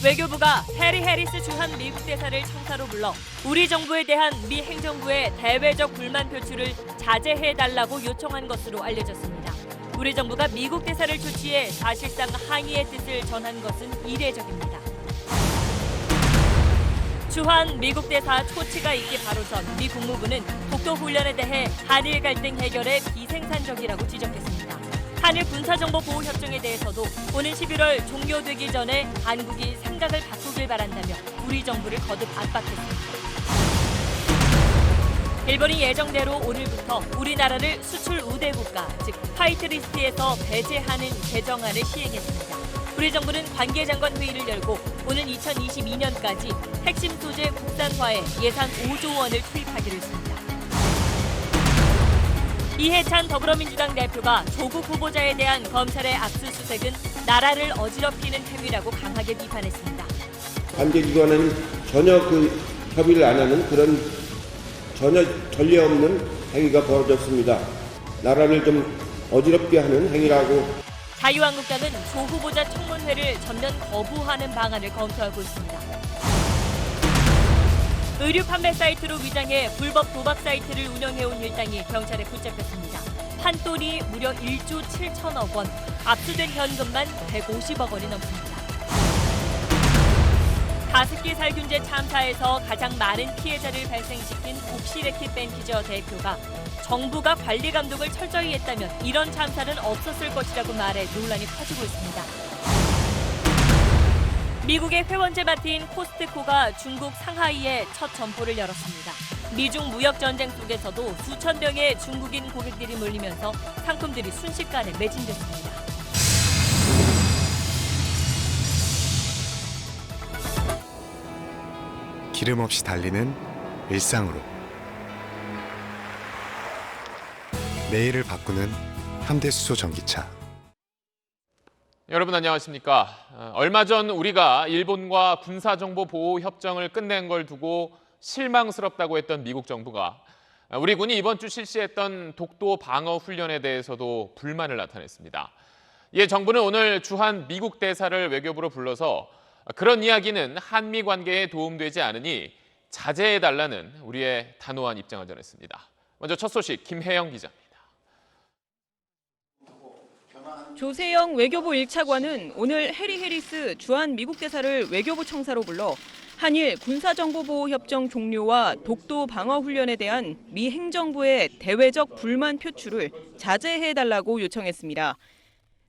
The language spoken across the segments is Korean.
외교부가 해리 해리스 주한 미국 대사를 청사로 불러 우리 정부에 대한 미 행정부의 대외적 불만 표출을 자제해달라고 요청한 것으로 알려졌습니다. 우리 정부가 미국 대사를 조치해 사실상 항의의 뜻을 전한 것은 이례적입니다. 주한 미국 대사 초치가 있기 바로 전 미 국무부는 독도 훈련에 대해 한일 갈등 해결에 비생산적이라고 지적했습니다. 한일 군사정보보호협정에 대해서도 오는 11월 종료되기 전에 한국이 생각을 바꾸길 바란다며 우리 정부를 거듭 압박했습니다. 일본이 예정대로 오늘부터 우리나라를 수출 우대 국가, 즉 화이트리스트에서 배제하는 개정안을 시행했습니다. 우리 정부는 관계장관 회의를 열고 오는 2022년까지 핵심 소재 국산화에 예산 5조 원을 투입하기로 했습니다. 이해찬 더불어민주당 대표가 조국 후보자에 대한 검찰의 압수수색은 나라를 어지럽히는 행위라고 강하게 비판했습니다. 관계기관은 전혀 협의를 안 하는 그런 전혀 전례 없는 행위가 벌어졌습니다. 나라를 좀 어지럽게 하는 행위라고. 자유한국당은 조 후보자 청문회를 전면 거부하는 방안을 검토하고 있습니다. 의류 판매 사이트로 위장해 불법 도박 사이트를 운영해온 일당이 경찰에 붙잡혔습니다. 판돈이 무려 1조 7천억 원, 압수된 현금만 150억 원이 넘습니다. 가습기 살균제 참사에서 가장 많은 피해자를 발생시킨 옥시레킷 벤키저 대표가 정부가 관리 감독을 철저히 했다면 이런 참사는 없었을 것이라고 말해 논란이 커지고 있습니다. 미국의 회원제 마트인 코스트코가 중국 상하이에 첫 점포를 열었습니다. 미중 무역 전쟁 속에서도 수천 명의 중국인 고객들이 몰리면서 상품들이 순식간에 매진됐습니다. 기름 없이 달리는 일상으로 내일을 바꾸는 현대수소 전기차. 여러분 안녕하십니까? 얼마 전 우리가 일본과 군사정보보호협정을 끝낸 걸 두고 실망스럽다고 했던 미국 정부가 우리 군이 이번 주 실시했던 독도 방어 훈련에 대해서도 불만을 나타냈습니다. 이에 정부는 오늘 주한 미국 대사를 외교부로 불러서 그런 이야기는 한미 관계에 도움되지 않으니 자제해달라는 우리의 단호한 입장을 전했습니다. 먼저 첫 소식 김혜영 기자입니다. 조세영 외교부 1차관은 오늘 해리 해리스 주한 미국 대사를 외교부 청사로 불러 한일 군사정보보호협정 종료와 독도 방어 훈련에 대한 미 행정부의 대외적 불만 표출을 자제해달라고 요청했습니다.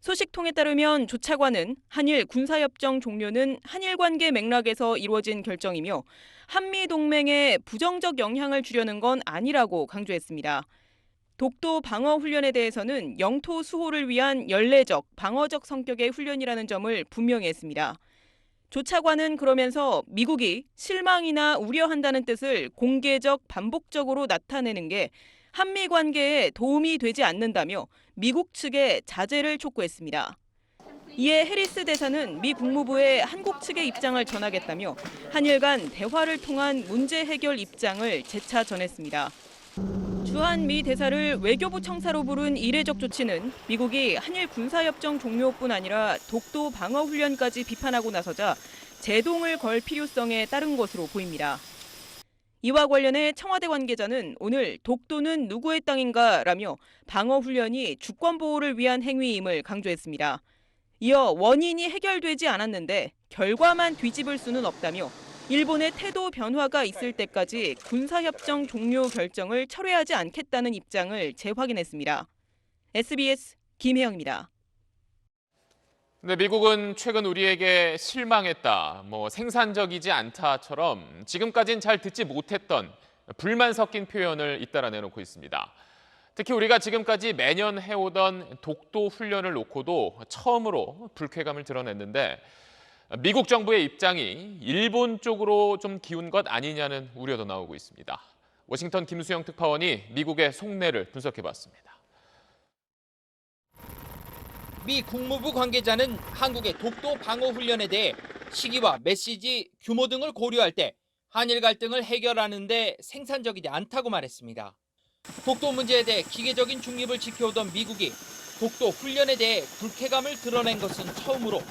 소식통에 따르면 조 차관은 한일 군사협정 종료는 한일 관계 맥락에서 이루어진 결정이며 한미 동맹에 부정적 영향을 주려는 건 아니라고 강조했습니다. 독도 방어 훈련에 대해서는 영토 수호를 위한 연례적, 방어적 성격의 훈련이라는 점을 분명히 했습니다. 조 차관은 그러면서 미국이 실망이나 우려한다는 뜻을 공개적, 반복적으로 나타내는 게 한미 관계에 도움이 되지 않는다며 미국 측에 자제를 촉구했습니다. 이에 해리스 대사는 미 국무부에 한국 측의 입장을 전하겠다며 한일 간 대화를 통한 문제 해결 입장을 재차 전했습니다. 주한 미 대사를 외교부 청사로 부른 이례적 조치는 미국이 한일 군사협정 종료뿐 아니라 독도 방어 훈련까지 비판하고 나서자 제동을 걸 필요성에 따른 것으로 보입니다. 이와 관련해 청와대 관계자는 오늘 독도는 누구의 땅인가라며 방어 훈련이 주권 보호를 위한 행위임을 강조했습니다. 이어 원인이 해결되지 않았는데 결과만 뒤집을 수는 없다며 일본의 태도 변화가 있을 때까지 군사협정 종료 결정을 철회하지 않겠다는 입장을 재확인했습니다. SBS 김혜영입니다. 네, 미국은 최근 우리에게 실망했다, 생산적이지 않다처럼 지금까지는 잘 듣지 못했던 불만 섞인 표현을 잇따라 내놓고 있습니다. 특히 우리가 지금까지 매년 해오던 독도 훈련을 놓고도 처음으로 불쾌감을 드러냈는데 미국 정부의 입장이 일본 쪽으로 좀 기운 것 아니냐는 우려도 나오고 있습니다. 워싱턴 김수영 특파원이 미국의 속내를 분석해봤습니다. 미 국무부 관계자는 한국의 독도 방어 훈련에 대해 시기와 메시지, 규모 등을 고려할 때 한일 갈등을 해결하는 데 생산적이지 않다고 말했습니다. 독도 문제에 대해 기계적인 중립을 지켜오던 미국이 독도 훈련에 대해 불쾌감을 드러낸 것은 처음으로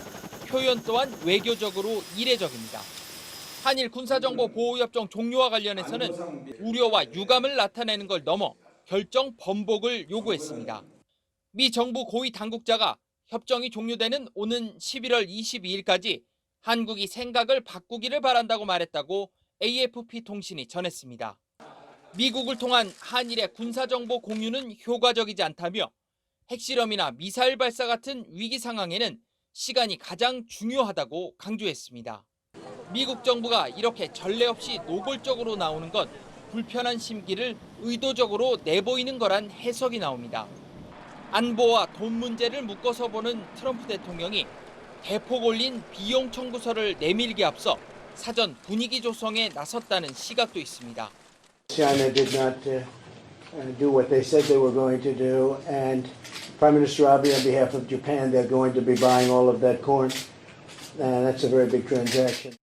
표현 또한 외교적으로 이례적입니다. 한일 군사정보보호협정 종료와 관련해서는 우려와 유감을 나타내는 걸 넘어 결정 번복을 요구했습니다. 미 정부 고위 당국자가 협정이 종료되는 오는 11월 22일까지 한국이 생각을 바꾸기를 바란다고 말했다고 AFP 통신이 전했습니다. 미국을 통한 한일의 군사정보 공유는 효과적이지 않다며 핵실험이나 미사일 발사 같은 위기 상황에는 시간이 가장 중요하다고 강조했습니다. 미국 정부가 이렇게 전례 없이 노골적으로 나오는 건 불편한 심기를 의도적으로 내보이는 거란 해석이 나옵니다. 안보와 돈 문제를 묶어서 보는 트럼프 대통령이 대폭 올린 비용 청구서를 내밀기 앞서 사전 분위기 조성에 나섰다는 시각도 있습니다. China did not do what they said they were going to do, and Prime Minister Abe, on behalf of Japan, they're going to be buying all of that corn. That's a very big transaction.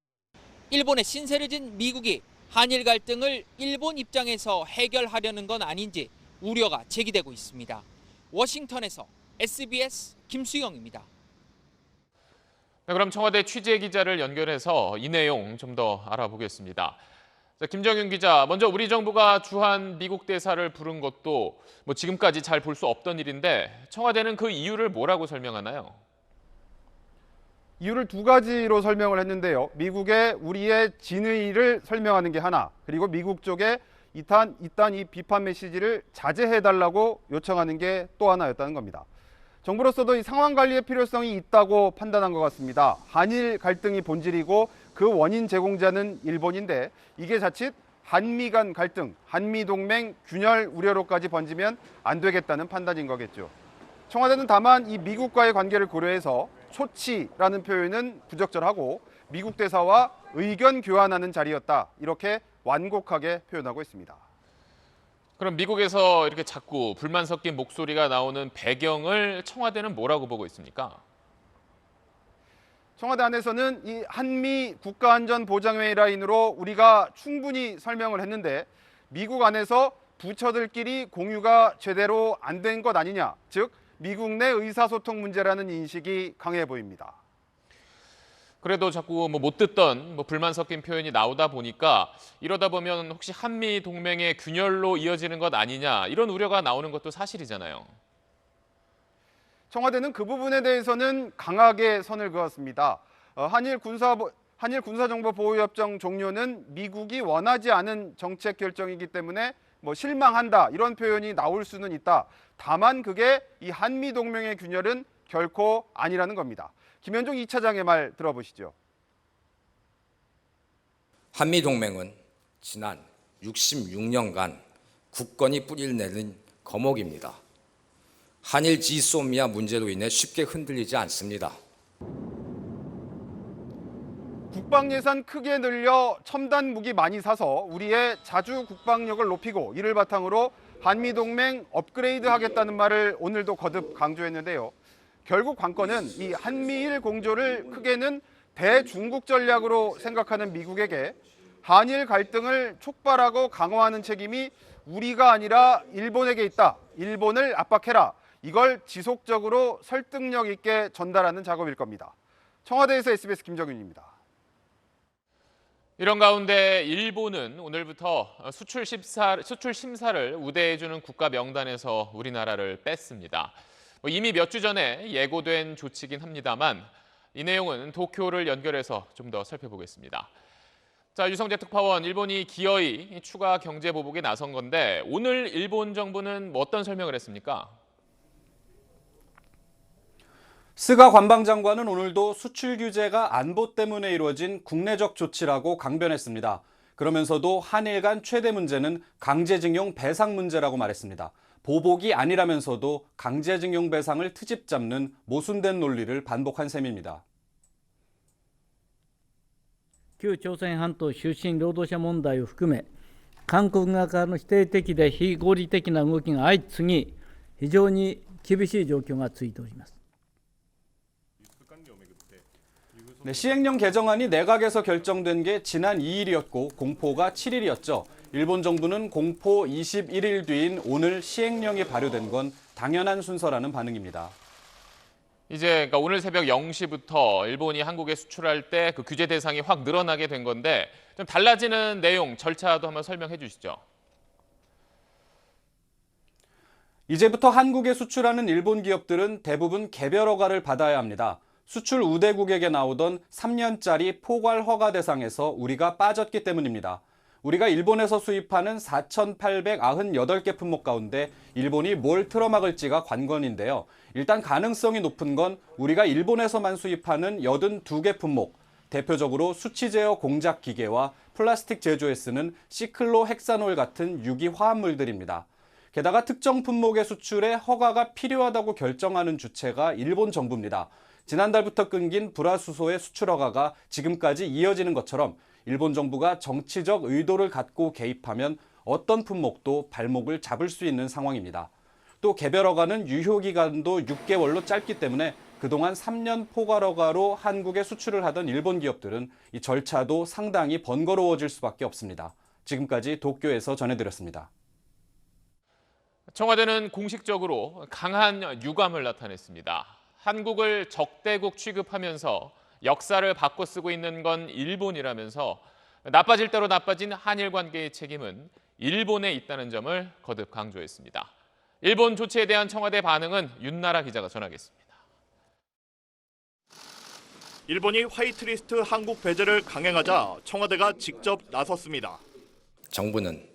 일본의 신세를 진 미국이 한일 갈등을 일본 입장에서 해결하려는 건 아닌지 우려가 제기되고 있습니다. 워싱턴에서 SBS 김수영입니다. 네, 그럼 청와대 취재 기자를 연결해서 이 내용 좀 더 알아보겠습니다. 자, 김정윤 기자, 먼저 우리 정부가 주한 미국 대사를 부른 것도 지금까지 잘 볼 수 없던 일인데 청와대는 그 이유를 뭐라고 설명하나요? 이유를 두 가지로 설명을 했는데요. 미국의 우리의 진의를 설명하는 게 하나, 그리고 미국 쪽에 이딴 이 비판 메시지를 자제해달라고 요청하는 게 또 하나였다는 겁니다. 정부로서도 이 상황 관리의 필요성이 있다고 판단한 것 같습니다. 한일 갈등이 본질이고 그 원인 제공자는 일본인데 이게 자칫 한미 간 갈등, 한미 동맹 균열 우려로까지 번지면 안 되겠다는 판단인 거겠죠. 청와대는 다만 이 미국과의 관계를 고려해서 초치라는 표현은 부적절하고 미국 대사와 의견 교환하는 자리였다, 이렇게 완곡하게 표현하고 있습니다. 그럼 미국에서 이렇게 자꾸 불만 섞인 목소리가 나오는 배경을 청와대는 뭐라고 보고 있습니까? 청와대 안에서는 이 한미 국가안전보장회의 라인으로 우리가 충분히 설명을 했는데 미국 안에서 부처들끼리 공유가 제대로 안 된 것 아니냐, 즉 미국 내 의사소통 문제라는 인식이 강해 보입니다. 그래도 자꾸 못 듣던 불만 섞인 표현이 나오다 보니까 이러다 보면 혹시 한미 동맹의 균열로 이어지는 것 아니냐, 이런 우려가 나오는 것도 사실이잖아요. 청와대는 그 부분에 대해서는 강하게 선을 그었습니다. 한일 군사정보보호협정 종료는 미국이 원하지 않은 정책 결정이기 때문에 실망한다, 이런 표현이 나올 수는 있다. 다만 그게 이 한미 동맹의 균열은 결코 아니라는 겁니다. 김현종 2차장의 말 들어보시죠. 한미동맹은 지난 66년간 굳건히 뿌리를 내린 거목입니다. 한일 지소미아 문제로 인해 쉽게 흔들리지 않습니다. 국방 예산 크게 늘려 첨단 무기 많이 사서 우리의 자주 국방력을 높이고 이를 바탕으로 한미 동맹 업그레이드 하겠다는 말을 오늘도 거듭 강조했는데요. 결국 관건은 이 한미일 공조를 크게는 대중국 전략으로 생각하는 미국에게 한일 갈등을 촉발하고 강화하는 책임이 우리가 아니라 일본에게 있다. 일본을 압박해라. 이걸 지속적으로 설득력 있게 전달하는 작업일 겁니다. 청와대에서 SBS 김정윤입니다. 이런 가운데 일본은 오늘부터 수출 심사를 우대해주는 국가 명단에서 우리나라를 뺐습니다. 이미 몇 주 전에 예고된 조치긴 합니다만 이 내용은 도쿄를 연결해서 좀 더 살펴보겠습니다. 자, 유성재 특파원, 일본이 기어이 추가 경제 보복에 나선 건데 오늘 일본 정부는 어떤 설명을 했습니까? 스가 관방장관은 오늘도 수출 규제가 안보 때문에 이루어진 국내적 조치라고 강변했습니다. 그러면서도 한일 간 최대 문제는 강제징용 배상 문제라고 말했습니다. 보복이 아니라면서도 강제징용 배상을 트집 잡는 모순된 논리를 반복한 셈입니다. 旧朝鮮半島出身労働者問題を含め、韓国側からの否定的で非合理的な動きが相次ぎ、非常に厳しい状況が続いております。 시행령 개정안이 내각에서 결정된 게 지난 2일이었고 공포가 7일이었죠. 일본 정부는 공포 21일 뒤인 오늘 시행령이 발효된 건 당연한 순서라는 반응입니다. 이제 그러니까 오늘 새벽 0시부터 일본이 한국에 수출할 때 그 규제 대상이 확 늘어나게 된 건데 좀 달라지는 내용, 절차도 한번 설명해 주시죠. 이제부터 한국에 수출하는 일본 기업들은 대부분 개별 허가를 받아야 합니다. 수출 우대국에게 나오던 3년짜리 포괄 허가 대상에서 우리가 빠졌기 때문입니다. 우리가 일본에서 수입하는 4,898개 품목 가운데 일본이 뭘 틀어막을지가 관건인데요. 일단 가능성이 높은 건 우리가 일본에서만 수입하는 82개 품목, 대표적으로 수치 제어 공작 기계와 플라스틱 제조에 쓰는 시클로헥사놀 같은 유기 화합물들입니다. 게다가 특정 품목의 수출에 허가가 필요하다고 결정하는 주체가 일본 정부입니다. 지난달부터 끊긴 불화수소의 수출 허가가 지금까지 이어지는 것처럼 일본 정부가 정치적 의도를 갖고 개입하면 어떤 품목도 발목을 잡을 수 있는 상황입니다. 또 개별 허가는 유효 기간도 6개월로 짧기 때문에 그동안 3년 포괄 허가로 한국에 수출을 하던 일본 기업들은 이 절차도 상당히 번거로워질 수밖에 없습니다. 지금까지 도쿄에서 전해드렸습니다. 청와대는 공식적으로 강한 유감을 나타냈습니다. 한국을 적대국 취급하면서 역사를 바꿔 쓰고 있는 건 일본이라면서 나빠질 대로 나빠진 한일 관계의 책임은 일본에 있다는 점을 거듭 강조했습니다. 일본 조치에 대한 청와대 반응은 윤나라 기자가 전하겠습니다. 일본이 화이트리스트 한국 배제를 강행하자 청와대가 직접 나섰습니다. 정부는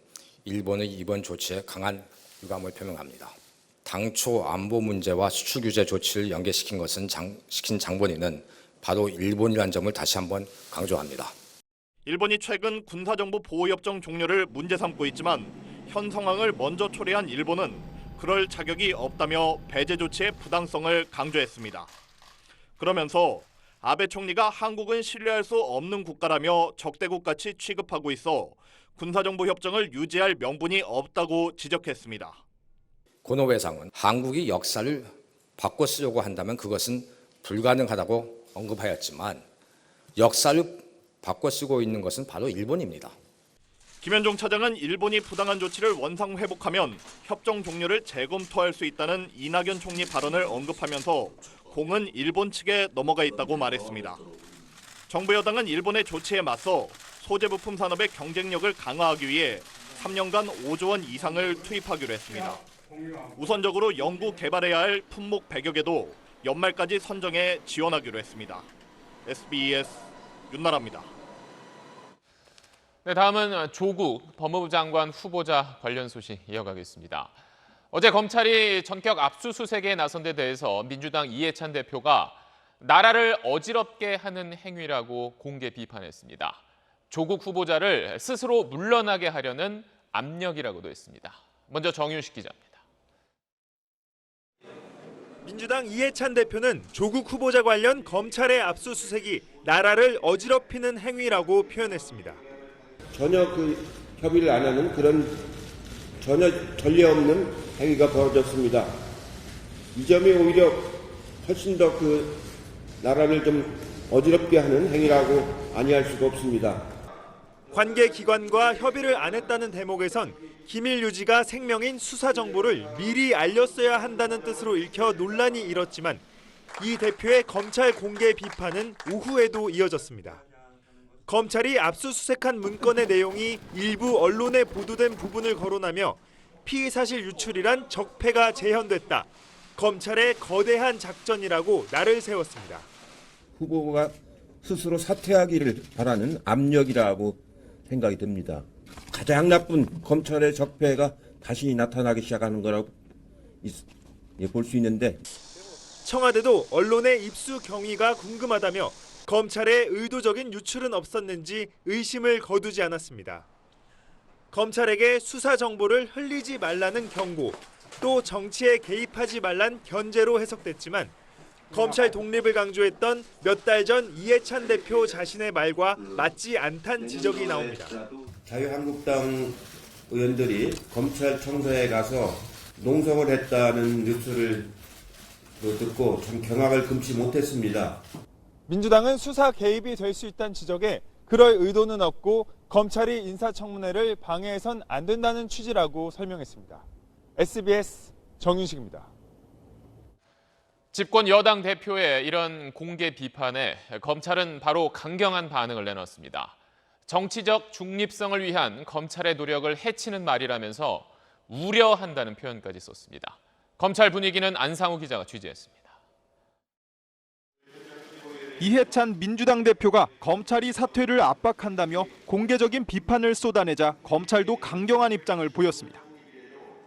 일본의 이번 조치에 강한 유감을 표명합니다. 당초 안보 문제와 수출 규제 조치를 연계시킨 시킨 장본인은 바로 일본이라는 점을 다시 한번 강조합니다. 일본이 최근 군사정보 보호협정 종료를 문제 삼고 있지만 현 상황을 먼저 초래한 일본은 그럴 자격이 없다며 배제 조치의 부당성을 강조했습니다. 그러면서 아베 총리가 한국은 신뢰할 수 없는 국가라며 적대국같이 취급하고 있어 군사정보협정을 유지할 명분이 없다고 지적했습니다. 고노 회상은 한국이 역사를 바꿔 쓰려고 한다면 그것은 불가능하다고 언급하였지만 역사를 바꿔 쓰고 있는 것은 바로 일본입니다. 김현종 차장은 일본이 부당한 조치를 원상 회복하면 협정 종료를 재검토할 수 있다는 이낙연 총리 발언을 언급하면서 공은 일본 측에 넘어가 있다고 말했습니다. 정부 여당은 일본의 조치에 맞서 소재 부품 산업의 경쟁력을 강화하기 위해 3년간 5조 원 이상을 투입하기로 했습니다. 우선적으로 연구 개발해야 할 품목 100여 개도 연말까지 선정해 지원하기로 했습니다. SBS 윤나라입니다. 네, 다음은 조국 법무부 장관 후보자 관련 소식 이어가겠습니다. 어제 검찰이 전격 압수수색에 나선 데 대해서 민주당 이해찬 대표가 나라를 어지럽게 하는 행위라고 공개 비판했습니다. 조국 후보자를 스스로 물러나게 하려는 압력이라고도 했습니다. 먼저 정윤식 기자입니다. 민주당 이해찬 대표는 조국 후보자 관련 검찰의 압수수색이 나라를 어지럽히는 행위라고 표현했습니다. 전혀 협의를 안 하는 그런 전혀 전례 없는 행위가 벌어졌습니다. 이 점이 오히려 훨씬 더 나라를 좀 어지럽게 하는 행위라고 아니할 수가 없습니다. 관계기관과 협의를 안 했다는 대목에선 기밀 유지가 생명인 수사 정보를 미리 알렸어야 한다는 뜻으로 읽혀 논란이 일었지만 이 대표의 검찰 공개 비판은 오후에도 이어졌습니다. 검찰이 압수수색한 문건의 내용이 일부 언론에 보도된 부분을 거론하며 피의 사실 유출이란 적폐가 재현됐다. 검찰의 거대한 작전이라고 날을 세웠습니다. 후보가 스스로 사퇴하기를 바라는 압력이라고 생각이 듭니다. 가장 나쁜 검찰의 적폐가 다시 나타나기 시작하는 거라고 볼 수 있는데 청와대도 언론의 입수 경위가 궁금하다며 검찰의 의도적인 유출은 없었는지 의심을 거두지 않았습니다. 검찰에게 수사 정보를 흘리지 말라는 경고, 또 정치에 개입하지 말란 견제로 해석됐지만 검찰 독립을 강조했던 몇 달 전 이해찬 대표 자신의 말과 맞지 않다는 지적이 나옵니다. 자유한국당 의원들이 검찰청사에 가서 농성을 했다는 뉴스를 듣고 좀 경악을 금치 못했습니다. 민주당은 수사 개입이 될 수 있다는 지적에 그럴 의도는 없고 검찰이 인사청문회를 방해해선 안 된다는 취지라고 설명했습니다. SBS 정윤식입니다. 집권 여당 대표의 이런 공개 비판에 검찰은 바로 강경한 반응을 내놨습니다. 정치적 중립성을 위한 검찰의 노력을 해치는 말이라면서 우려한다는 표현까지 썼습니다. 검찰 분위기는 안상우 기자가 취재했습니다. 이해찬 민주당 대표가 검찰이 사퇴를 압박한다며 공개적인 비판을 쏟아내자 검찰도 강경한 입장을 보였습니다.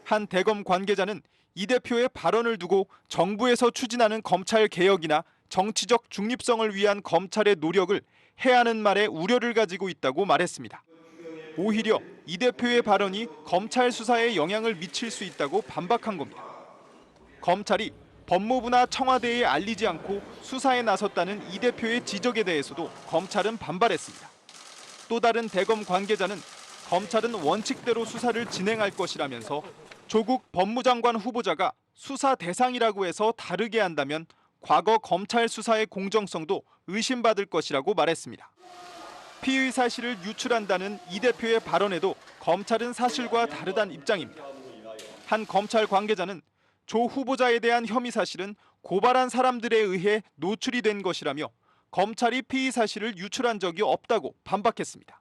한 대검 관계자는 이 대표의 발언을 두고 정부에서 추진하는 검찰 개혁이나 정치적 중립성을 위한 검찰의 노력을 해하는 말에 우려를 가지고 있다고 말했습니다. 오히려 이 대표의 발언이 검찰 수사에 영향을 미칠 수 있다고 반박한 겁니다. 검찰이 법무부나 청와대에 알리지 않고 수사에 나섰다는 이 대표의 지적에 대해서도 검찰은 반발했습니다. 또 다른 대검 관계자는 검찰은 원칙대로 수사를 진행할 것이라면서 조국 법무장관 후보자가 수사 대상이라고 해서 다르게 한다면 과거 검찰 수사의 공정성도 의심받을 것이라고 말했습니다. 피의 사실을 유출한다는 이 대표의 발언에도 검찰은 사실과 다르다는 입장입니다. 한 검찰 관계자는 조 후보자에 대한 혐의 사실은 고발한 사람들에 의해 노출이 된 것이라며 검찰이 피의 사실을 유출한 적이 없다고 반박했습니다.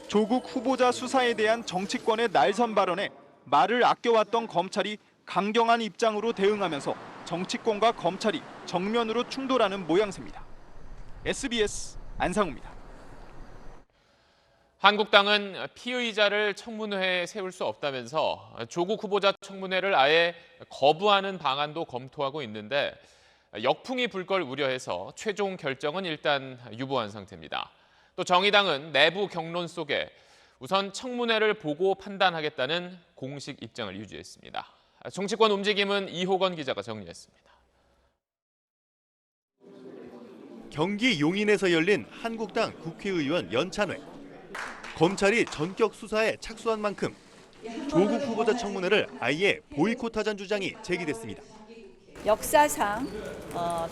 조국 후보자 수사에 대한 정치권의 날선 발언에 말을 아껴왔던 검찰이 강경한 입장으로 대응하면서 정치권과 검찰이 정면으로 충돌하는 모양새입니다. SBS 안상우입니다. 한국당은 피의자를 청문회에 세울 수 없다면서 조국 후보자 청문회를 아예 거부하는 방안도 검토하고 있는데 역풍이 불 걸 우려해서 최종 결정은 일단 유보한 상태입니다. 또 정의당은 내부 경론 속에 우선 청문회를 보고 판단하겠다는 공식 입장을 유지했습니다. 정치권 움직임은 이호건 기자가 정리했습니다. 경기 용인에서 열린 한국당 국회의원 연찬회. 검찰이 전격 수사에 착수한 만큼 조국 후보자 청문회를 아예 보이콧하자는 주장이 제기됐습니다. 역사상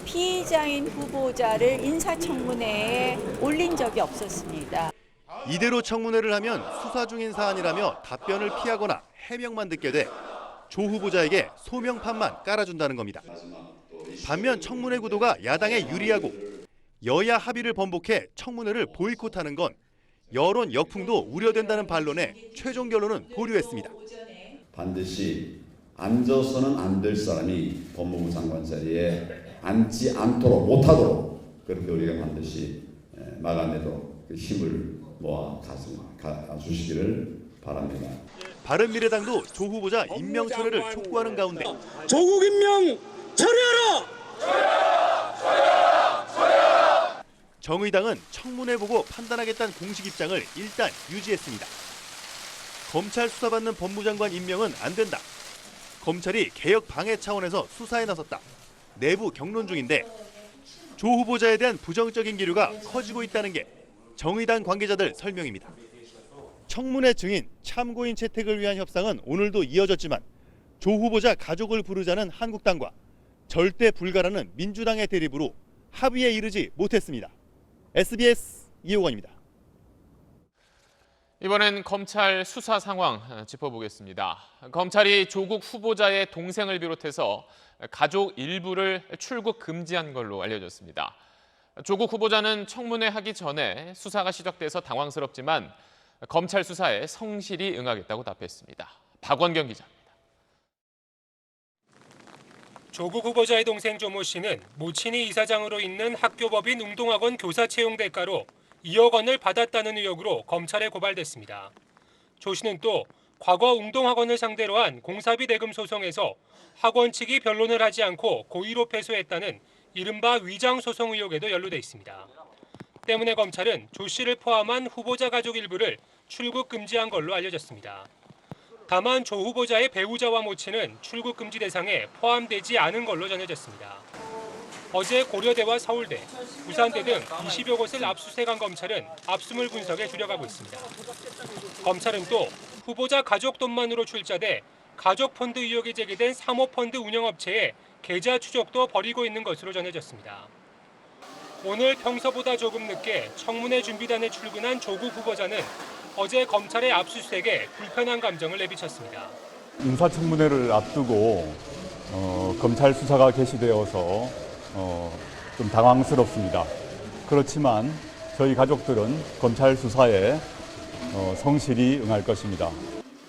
피의자인 후보자를 인사청문회에 올린 적이 없었습니다. 이대로 청문회를 하면 수사 중인 사안이라며 답변을 피하거나 해명만 듣게 돼 조 후보자에게 소명판만 깔아준다는 겁니다. 반면 청문회 구도가 야당에 유리하고 여야 합의를 번복해 청문회를 보이콧하는 건 여론 역풍도 우려된다는 반론에 최종 결론은 보류했습니다. 반드시 앉아서는 안 될 사람이 법무부 장관 자리에 앉지 않도록 못하도록 그렇게 우리가 반드시 막아내도록 힘을 모아 주시기를 바랍니다. 바른미래당도 조 후보자 임명 철회를 촉구하는 가운데 조국 임명 철회하라! 정의당은 청문회 보고 판단하겠다는 공식 입장을 일단 유지했습니다. 검찰 수사받는 법무장관 임명은 안 된다. 검찰이 개혁 방해 차원에서 수사에 나섰다. 내부 경론 중인데 조 후보자에 대한 부정적인 기류가 커지고 있다는 게 정의당 관계자들 설명입니다. 청문회 증인, 참고인 채택을 위한 협상은 오늘도 이어졌지만 조 후보자 가족을 부르자는 한국당과 절대 불가라는 민주당의 대립으로 합의에 이르지 못했습니다. SBS 이호건입니다. 이번엔 검찰 수사 상황 짚어보겠습니다. 검찰이 조국 후보자의 동생을 비롯해서 가족 일부를 출국 금지한 걸로 알려졌습니다. 조국 후보자는 청문회 하기 전에 수사가 시작돼서 당황스럽지만 검찰 수사에 성실히 응하겠다고 답했습니다. 박원경 기자입니다. 조국 후보자의 동생 조모 씨는 모친이 이사장으로 있는 학교법인 웅동학원 교사 채용 대가로 2억 원을 받았다는 의혹으로 검찰에 고발됐습니다. 조 씨는 또 과거 웅동학원을 상대로 한 공사비 대금 소송에서 학원 측이 변론을 하지 않고 고의로 패소했다는 이른바 위장 소송 의혹에도 연루돼 있습니다. 때문에 검찰은 조 씨를 포함한 후보자 가족 일부를 출국 금지한 걸로 알려졌습니다. 다만 조 후보자의 배우자와 모친은 출국 금지 대상에 포함되지 않은 걸로 전해졌습니다. 어제 고려대와 서울대, 부산대 등 20여 곳을 압수수색한 검찰은 압수물 분석에 들어가고 있습니다. 검찰은 또 후보자 가족 돈만으로 출자돼 가족 펀드 의혹이 제기된 사모펀드 운영업체의 계좌 추적도 벌이고 있는 것으로 전해졌습니다. 오늘 평소보다 조금 늦게 청문회 준비단에 출근한 조국 후보자는 어제 검찰의 압수수색에 불편한 감정을 내비쳤습니다. 인사청문회를 앞두고 검찰 수사가 개시되어서 좀 당황스럽습니다. 그렇지만 저희 가족들은 검찰 수사에 성실히 응할 것입니다.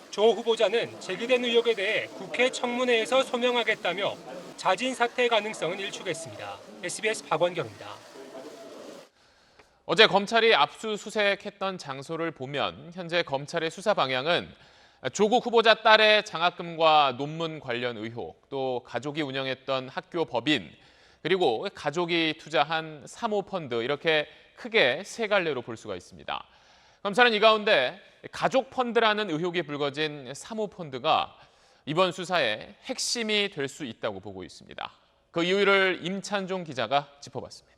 조 후보자는 제기된 의혹에 대해 국회 청문회에서 소명하겠다며 자진 사퇴 가능성은 일축했습니다. SBS 박원경입니다. 어제 검찰이 압수수색했던 장소를 보면 현재 검찰의 수사 방향은 조국 후보자 딸의 장학금과 논문 관련 의혹, 또 가족이 운영했던 학교 법인, 그리고 가족이 투자한 사모펀드, 이렇게 크게 세 갈래로 볼 수가 있습니다. 검찰은 이 가운데 가족 펀드라는 의혹이 불거진 사모펀드가 이번 수사의 핵심이 될 수 있다고 보고 있습니다. 그 이유를 임찬종 기자가 짚어봤습니다.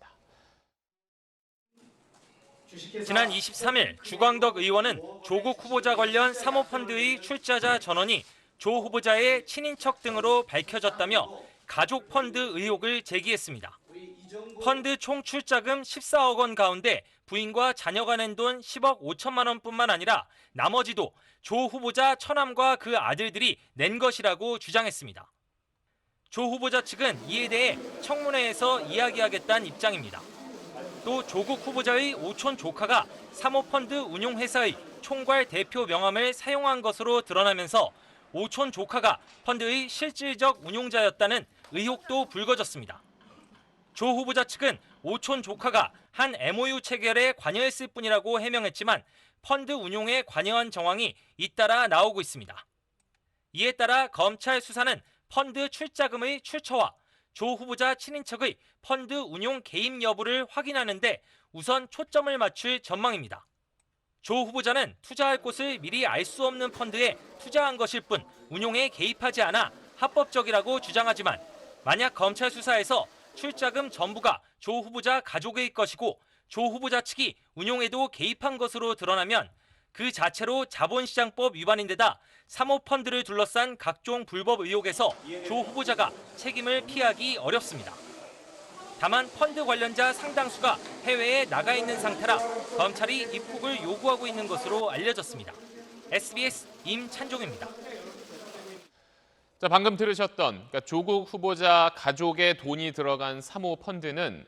지난 23일 주광덕 의원은 조국 후보자 관련 사모펀드의 출자자 전원이 조 후보자의 친인척 등으로 밝혀졌다며 가족 펀드 의혹을 제기했습니다. 펀드 총 출자금 14억 원 가운데 부인과 자녀가 낸 돈 10억 5천만 원뿐만 아니라 나머지도 조 후보자 처남과 그 아들들이 낸 것이라고 주장했습니다. 조 후보자 측은 이에 대해 청문회에서 이야기하겠다는 입장입니다. 또 조국 후보자의 오촌 조카가 사모펀드 운용회사의 총괄 대표 명함을 사용한 것으로 드러나면서 오촌 조카가 펀드의 실질적 운용자였다는 의혹도 불거졌습니다. 조 후보자 측은 오촌 조카가 한 MOU 체결에 관여했을 뿐이라고 해명했지만 펀드 운용에 관여한 정황이 잇따라 나오고 있습니다. 이에 따라 검찰 수사는 펀드 출자금의 출처와 조 후보자 친인척의 펀드 운용 개입 여부를 확인하는 데 우선 초점을 맞출 전망입니다. 조 후보자는 투자할 곳을 미리 알 수 없는 펀드에 투자한 것일 뿐 운용에 개입하지 않아 합법적이라고 주장하지만 만약 검찰 수사에서 출자금 전부가 조 후보자 가족의 것이고 조 후보자 측이 운용에도 개입한 것으로 드러나면 그 자체로 자본시장법 위반인데다 사모펀드를 둘러싼 각종 불법 의혹에서 조 후보자가 책임을 피하기 어렵습니다. 다만 펀드 관련자 상당수가 해외에 나가 있는 상태라 검찰이 입국을 요구하고 있는 것으로 알려졌습니다. SBS 임찬종입니다. 자, 방금 들으셨던 조국 후보자 가족의 돈이 들어간 사모펀드는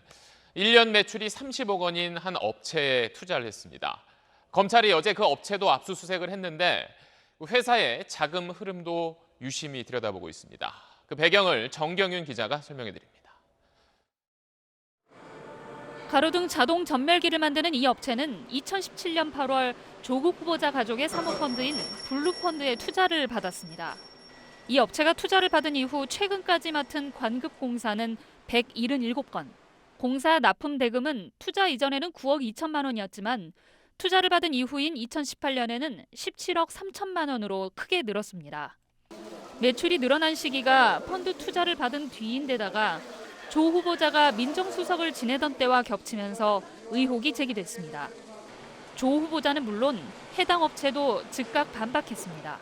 1년 매출이 30억 원인 한 업체에 투자를 했습니다. 검찰이 어제 그 업체도 압수수색을 했는데 회사의 자금 흐름도 유심히 들여다보고 있습니다. 그 배경을 정경윤 기자가 설명해드립니다. 가로등 자동 전멸기를 만드는 이 업체는 2017년 8월 조국 후보자 가족의 사모펀드인 블루펀드에 투자를 받았습니다. 이 업체가 투자를 받은 이후 최근까지 맡은 관급 공사는 177건. 공사 납품 대금은 투자 이전에는 9억 2천만 원이었지만 투자를 받은 이후인 2018년에는 17억 3천만 원으로 크게 늘었습니다. 매출이 늘어난 시기가 펀드 투자를 받은 뒤인데다가 조 후보자가 민정수석을 지내던 때와 겹치면서 의혹이 제기됐습니다. 조 후보자는 물론 해당 업체도 즉각 반박했습니다.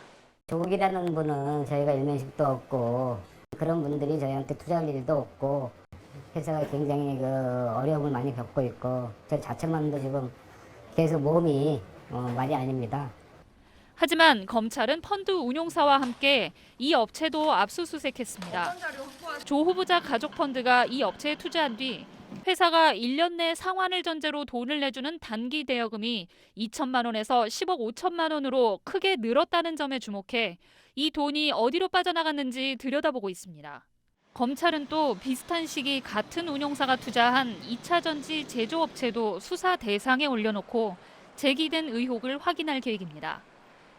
조국이라는 분은 저희가 일면식도 없고 그런 분들이 저희한테 투자할 일도 없고 회사가 굉장히 어려움을 많이 겪고 있고 저 자체만도 지금 계속 몸이 말이 아닙니다. 하지만 검찰은 펀드 운용사와 함께 이 업체도 압수수색했습니다. 조 후보자 가족 펀드가 이 업체에 투자한 뒤 회사가 1년 내 상환을 전제로 돈을 내주는 단기 대여금이 2천만 원에서 10억 5천만 원으로 크게 늘었다는 점에 주목해 이 돈이 어디로 빠져나갔는지 들여다보고 있습니다. 검찰은 또 비슷한 시기 같은 운용사가 투자한 2차 전지 제조업체도 수사 대상에 올려놓고 제기된 의혹을 확인할 계획입니다.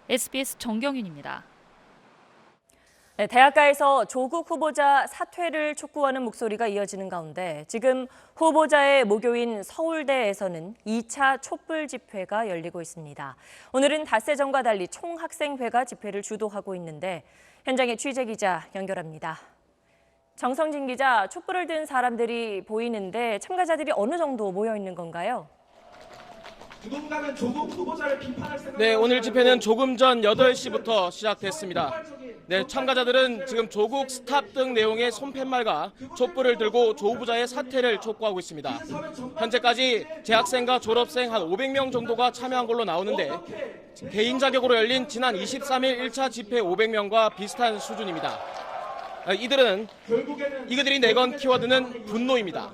SBS 정경윤입니다. 네, 대학가에서 조국 후보자 사퇴를 촉구하는 목소리가 이어지는 가운데 지금 후보자의 모교인 서울대에서는 2차 촛불 집회가 열리고 있습니다. 오늘은 닷새전과 달리 총학생회가 집회를 주도하고 있는데 현장에 취재기자 연결합니다. 정성진 기자, 촛불을 든 사람들이 보이는데 참가자들이 어느 정도 모여 있는 건가요? 누군가는 조국 후보자를 비판할 생각. 네, 오늘 집회는 조금 전 8시부터 시작됐습니다. 네, 참가자들은 지금 조국 스탑 등 내용의 손팻말과 촛불을 들고 조 후보자의 사퇴를 촉구하고 있습니다. 현재까지 재학생과 졸업생 한 500명 정도가 참여한 걸로 나오는데 개인 자격으로 열린 지난 23일 1차 집회 500명과 비슷한 수준입니다. 이들이 내건 키워드는 분노입니다.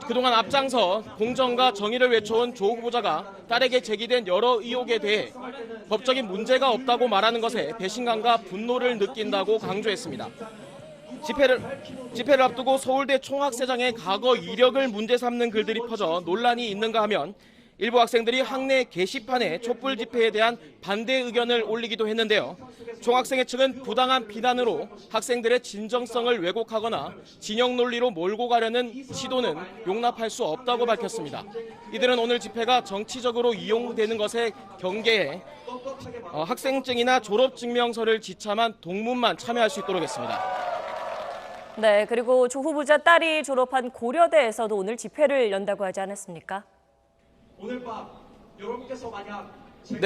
그동안 앞장서 공정과 정의를 외쳐온 조 후보자가 딸에게 제기된 여러 의혹에 대해 법적인 문제가 없다고 말하는 것에 배신감과 분노를 느낀다고 강조했습니다. 집회를 앞두고 서울대 총학생회장의 과거 이력을 문제 삼는 글들이 퍼져 논란이 있는가 하면 일부 학생들이 학내 게시판에 촛불 집회에 대한 반대 의견을 올리기도 했는데요. 총학생회 측은 부당한 비난으로 학생들의 진정성을 왜곡하거나 진영 논리로 몰고 가려는 시도는 용납할 수 없다고 밝혔습니다. 이들은 오늘 집회가 정치적으로 이용되는 것에 경계해 학생증이나 졸업증명서를 지참한 동문만 참여할 수 있도록 했습니다. 네, 그리고 조 후보자 딸이 졸업한 고려대에서도 오늘 집회를 연다고 하지 않았습니까? 오늘 밤 여러분께서 만약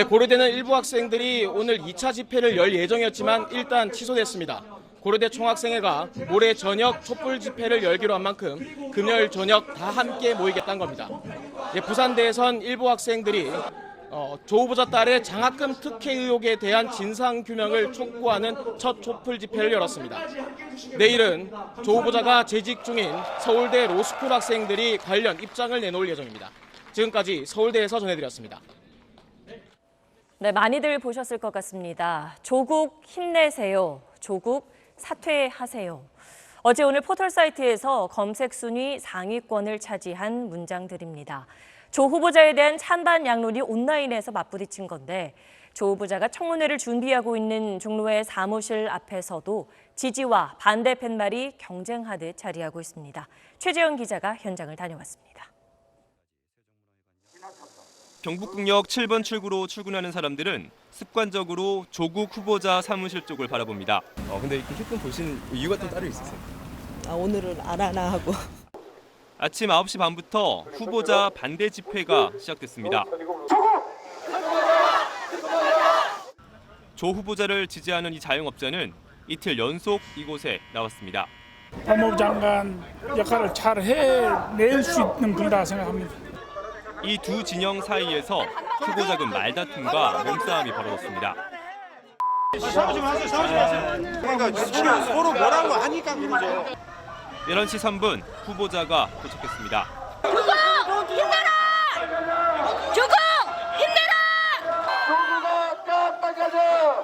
고려대는 일부 학생들이 오늘 2차 집회를 열 예정이었지만 일단 취소됐습니다. 고려대 총학생회가 모레 저녁 촛불 집회를 열기로 한 만큼 금요일 저녁 다 함께 모이겠다는 겁니다. 부산대에선 일부 학생들이 조 후보자 딸의 장학금 특혜 의혹에 대한 진상규명을 촉구하는 첫 촛불 집회를 열었습니다. 내일은 조 후보자가 재직 중인 서울대 로스쿨 학생들이 관련 입장을 내놓을 예정입니다. 지금까지 서울대에서 전해드렸습니다. 네, 많이들 보셨을 것 같습니다. 조국 힘내세요. 조국 사퇴하세요. 어제 오늘 포털 사이트에서 검색 순위 상위권을 차지한 문장들입니다. 조 후보자에 대한 찬반 양론이 온라인에서 맞부딪힌 건데 조 후보자가 청문회를 준비하고 있는 종로의 사무실 앞에서도 지지와 반대 팻말이 경쟁하듯 자리하고 있습니다. 최재현 기자가 현장을 다녀왔습니다. 경북북역 7번 출구로 출근하는 사람들은 습관적으로 조국 후보자 사무실 쪽을 바라봅니다. 근데 이렇게 휴통 보시는 이유가 또 따로 있으세요? 오늘은 안 하나 하고. 아침 9시 반부터 후보자 반대 집회가 시작됐습니다. 조 후보자를 지지하는 이 자영업자는 이틀 연속 이곳에 나왔습니다. 법무부 장관 역할을 잘 해낼 수 있는 분이라 생각합니다. 이 두 진영 사이에서 후보자 간 말다툼과 몸싸움이 벌어졌습니다. 싸우지 마세요. 그러니까 서로 뭐라고 하니까 그러죠. 11시 3분 후보자가 도착했습니다. 조국 힘내라! 조국 힘내라! 조국아 깜빡하자!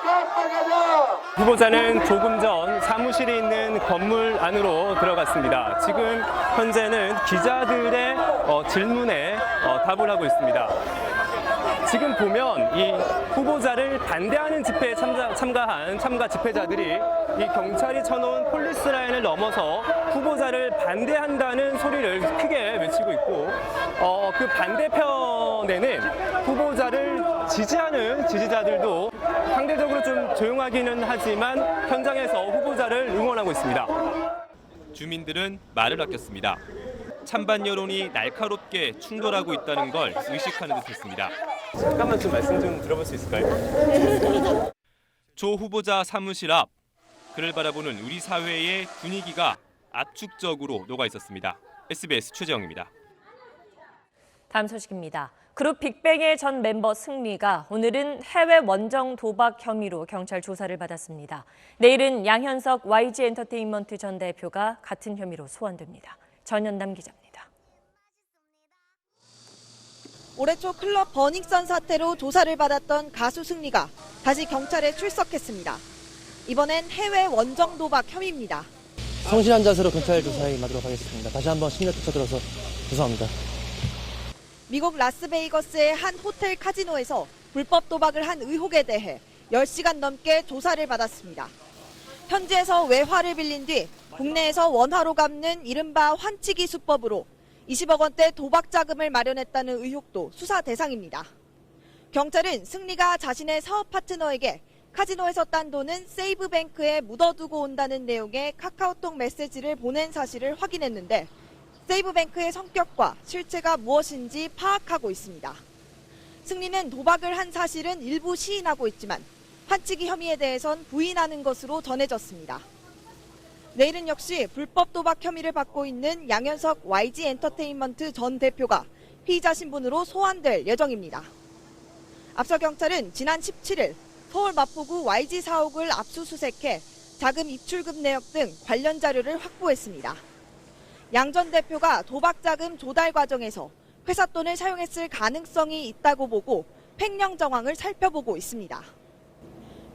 깜빡하자! 후보자는 조금 전 사무실에 있는 건물 안으로 들어갔습니다. 지금 현재는 기자들의 질문에 답을 하고 있습니다. 지금 보면 이 후보자를 반대하는 집회에 참가 집회자들이 이 경찰이 쳐놓은 폴리스 라인을 넘어서 후보자를 반대한다는 소리를 크게 외치고 있고 그 반대편에는 후보자를 지지하는 지지자들도 상대적으로 좀 조용하기는 하지만 현장에서 후보자를 응원하고 있습니다. 주민들은 말을 아꼈습니다. 찬반 여론이 날카롭게 충돌하고 있다는 걸 의식하는 듯했습니다. 잠깐만 좀 말씀 좀 들어볼 수 있을까요? 조 후보자 사무실 앞 그를 바라보는 우리 사회의 분위기가 압축적으로 녹아 있었습니다. SBS 최재영입니다. 다음 소식입니다. 그룹 빅뱅의 전 멤버 승리가 오늘은 해외 원정 도박 혐의로 경찰 조사를 받았습니다. 내일은 양현석 YG 엔터테인먼트 전 대표가 같은 혐의로 소환됩니다. 전현남 기자입니다. 올해 초 클럽 버닝썬 사태로 조사를 받았던 가수 승리가 다시 경찰에 출석했습니다. 이번엔 해외 원정 도박 혐의입니다. 성실한 자세로 경찰 조사에 임하도록 하겠습니다. 다시 한번 심려 끼쳐들어서 죄송합니다. 미국 라스베이거스의 한 호텔 카지노에서 불법 도박을 한 의혹에 대해 10시간 넘게 조사를 받았습니다. 현지에서 외화를 빌린 뒤 국내에서 원화로 갚는 이른바 환치기 수법으로 20억 원대 도박 자금을 마련했다는 의혹도 수사 대상입니다. 경찰은 승리가 자신의 사업 파트너에게 카지노에서 딴 돈은 세이브뱅크에 묻어두고 온다는 내용의 카카오톡 메시지를 보낸 사실을 확인했는데 세이브뱅크의 성격과 실체가 무엇인지 파악하고 있습니다. 승리는 도박을 한 사실은 일부 시인하고 있지만 환치기 혐의에 대해선 부인하는 것으로 전해졌습니다. 내일은 역시 불법 도박 혐의를 받고 있는 양현석 YG 엔터테인먼트 전 대표가 피의자 신분으로 소환될 예정입니다. 앞서 경찰은 지난 17일 서울 마포구 YG 사옥을 압수수색해 자금 입출금 내역 등 관련 자료를 확보했습니다. 양 전 대표가 도박 자금 조달 과정에서 회사 돈을 사용했을 가능성이 있다고 보고 횡령 정황을 살펴보고 있습니다.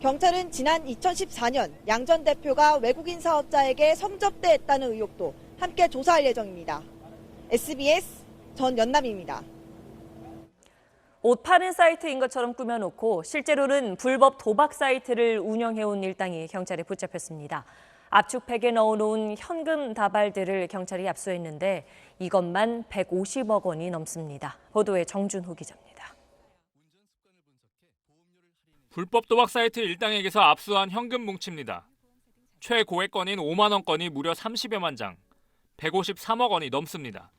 경찰은 지난 2014년 양 전 대표가 외국인 사업자에게 성접대했다는 의혹도 함께 조사할 예정입니다. SBS 전연남입니다. 옷 파는 사이트인 것처럼 꾸며놓고 실제로는 불법 도박 사이트를 운영해온 일당이 경찰에 붙잡혔습니다. 압축팩에 넣어놓은 현금 다발들을 경찰이 압수했는데 이것만 150억 원이 넘습니다. 보도에 정준호 기자입니다. 불법 도박 사이트 일당에게서 압수한 현금 뭉치입니다. 최고액건인 5만 원건이 무려 30여만 장, 153억 원이 넘습니다.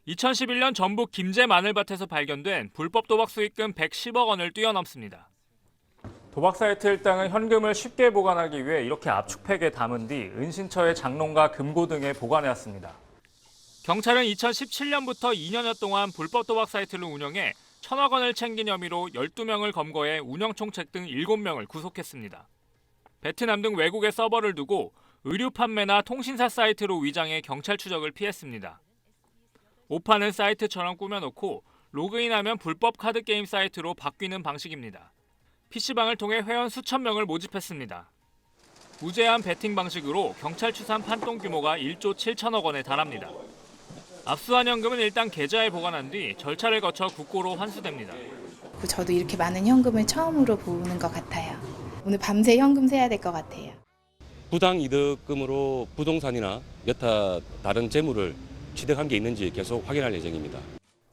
2011년 전북 김제 마늘밭에서 발견된 불법 도박 수익금 110억 원을 뛰어넘습니다. 도박 사이트 일당은 현금을 쉽게 보관하기 위해 이렇게 압축팩에 담은 뒤 은신처의 장롱과 금고 등에 보관해왔습니다. 경찰은 2017년부터 2년여 동안 불법 도박 사이트를 운영해 1,000억 원을 챙긴 혐의로 12명을 검거해 운영 총책 등 7명을 구속했습니다. 베트남 등 외국에 서버를 두고 의류 판매나 통신사 사이트로 위장해 경찰 추적을 피했습니다. 옷 파는 사이트처럼 꾸며놓고 로그인하면 불법 카드게임 사이트로 바뀌는 방식입니다. PC방을 통해 회원 수천 명을 모집했습니다. 무제한 베팅 방식으로 경찰 추산 판돈 규모가 1조 7천억 원에 달합니다. 압수한 현금은 일단 계좌에 보관한 뒤 절차를 거쳐 국고로 환수됩니다. 저도 이렇게 많은 현금을 처음으로 보는 것 같아요. 오늘 밤새 현금 세야 될 것 같아요. 부당 이득금으로 부동산이나 여타 다른 재물을 취득한 게 있는지 계속 확인할 예정입니다.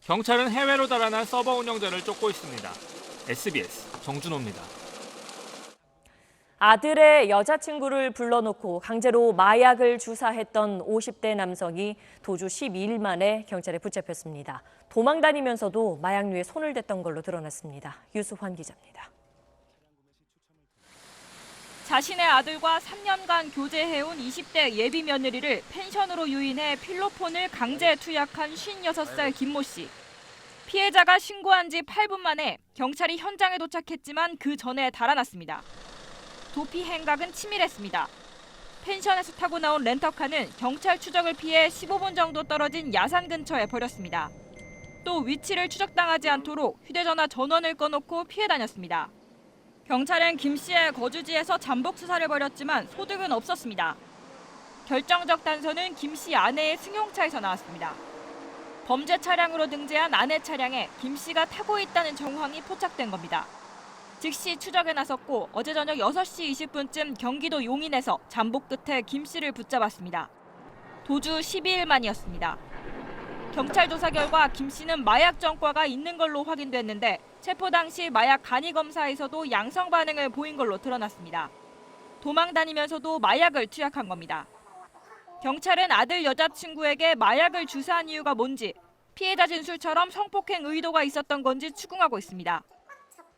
경찰은 해외로 달아난 서버 운영자를 쫓고 있습니다. SBS 정준호입니다. 아들의 여자친구를 불러놓고 강제로 마약을 주사했던 50대 남성이 도주 12일 만에 경찰에 붙잡혔습니다. 도망 다니면서도 마약류에 손을 댔던 걸로 드러났습니다. 유수환 기자입니다. 자신의 아들과 3년간 교제해온 20대 예비 며느리를 펜션으로 유인해 필로폰을 강제 투약한 56살 김모 씨. 피해자가 신고한 지 8분 만에 경찰이 현장에 도착했지만 그 전에 달아났습니다. 도피 행각은 치밀했습니다. 펜션에서 타고 나온 렌터카는 경찰 추적을 피해 15분 정도 떨어진 야산 근처에 버렸습니다. 또 위치를 추적당하지 않도록 휴대전화 전원을 꺼놓고 피해 다녔습니다. 경찰은 김 씨의 거주지에서 잠복 수사를 벌였지만 소득은 없었습니다. 결정적 단서는 김 씨 아내의 승용차에서 나왔습니다. 범죄 차량으로 등재한 아내 차량에 김 씨가 타고 있다는 정황이 포착된 겁니다. 즉시 추적에 나섰고 어제 저녁 6시 20분쯤 경기도 용인에서 잠복 끝에 김 씨를 붙잡았습니다. 도주 12일 만이었습니다. 경찰 조사 결과 김 씨는 마약 전과가 있는 걸로 확인됐는데 체포 당시 마약 간이 검사에서도 양성 반응을 보인 걸로 드러났습니다. 도망 다니면서도 마약을 투약한 겁니다. 경찰은 아들 여자친구에게 마약을 주사한 이유가 뭔지, 피해자 진술처럼 성폭행 의도가 있었던 건지 추궁하고 있습니다.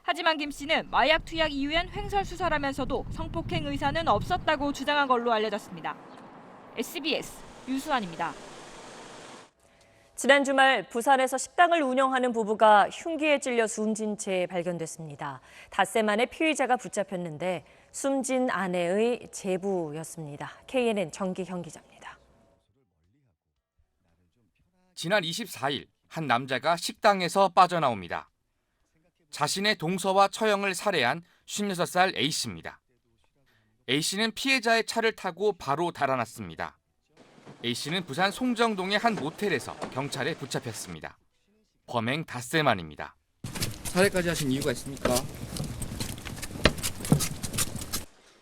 하지만 김 씨는 마약 투약 이후엔 횡설수설하면서도 성폭행 의사는 없었다고 주장한 걸로 알려졌습니다. SBS 유수환입니다. 지난 주말 부산에서 식당을 운영하는 부부가 흉기에 찔려 숨진 채 발견됐습니다. 닷새 만에 피의자가 붙잡혔는데 숨진 아내의 제부였습니다. KNN 정기형 기자입니다. 지난 24일 한 남자가 식당에서 빠져나옵니다. 자신의 동서와 처형을 살해한 56살 A씨입니다. A씨는 피해자의 차를 타고 바로 달아났습니다. A씨는 부산 송정동의 한 모텔에서 경찰에 붙잡혔습니다. 범행 닷새 만입니다. 살해까지 하신 이유가 있습니까?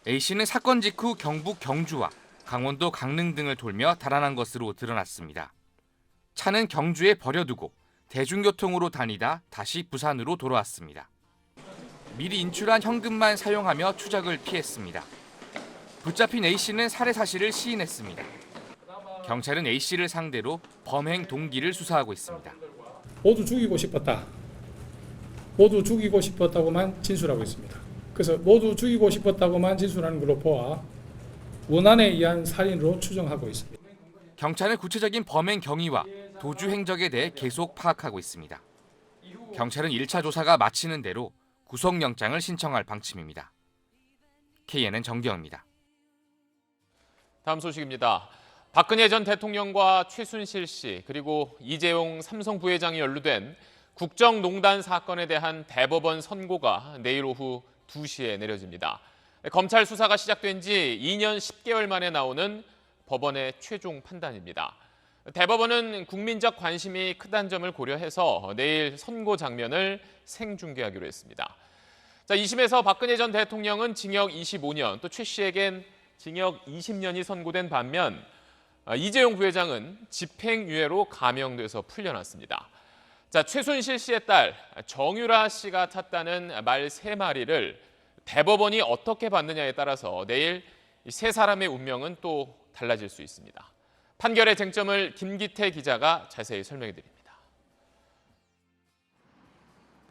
A씨는 사건 직후 경북 경주와 강원도 강릉 등을 돌며 달아난 것으로 드러났습니다. 차는 경주에 버려두고 대중교통으로 다니다 다시 부산으로 돌아왔습니다. 미리 인출한 현금만 사용하며 추적을 피했습니다. 붙잡힌 A씨는 살해 사실을 시인했습니다. 경찰은 A씨를 상대로 범행 동기를 수사하고 있습니다. 모두 죽이고 싶었다. 모두 죽이고 싶었다고만 진술하고 있습니다. 그래서 모두 죽이고 싶었다고만 진술하는 걸로 보아 원한에 의한 살인으로 추정하고 있습니다. 경찰은 구체적인 범행 경위와 도주 행적에 대해 계속 파악하고 있습니다. 경찰은 1차 조사가 마치는 대로 구속영장을 신청할 방침입니다. KNN 정기영입니다. 다음 소식입니다. 박근혜 전 대통령과 최순실 씨 그리고 이재용 삼성 부회장이 연루된 국정농단 사건에 대한 대법원 선고가 내일 오후 2시에 내려집니다. 검찰 수사가 시작된 지 2년 10개월 만에 나오는 법원의 최종 판단입니다. 대법원은 국민적 관심이 크다는 점을 고려해서 내일 선고 장면을 생중계하기로 했습니다. 2심에서 박근혜 전 대통령은 징역 25년, 또 최 씨에겐 징역 20년이 선고된 반면 이재용 부회장은 집행유예로 감형돼서 풀려났습니다. 최순실 씨의 딸 정유라 씨가 탔다는 말 3마리를 대법원이 어떻게 받느냐에 따라서 내일 이 3사람의 운명은 또 달라질 수 있습니다. 판결의 쟁점을 김기태 기자가 자세히 설명해 드립니다.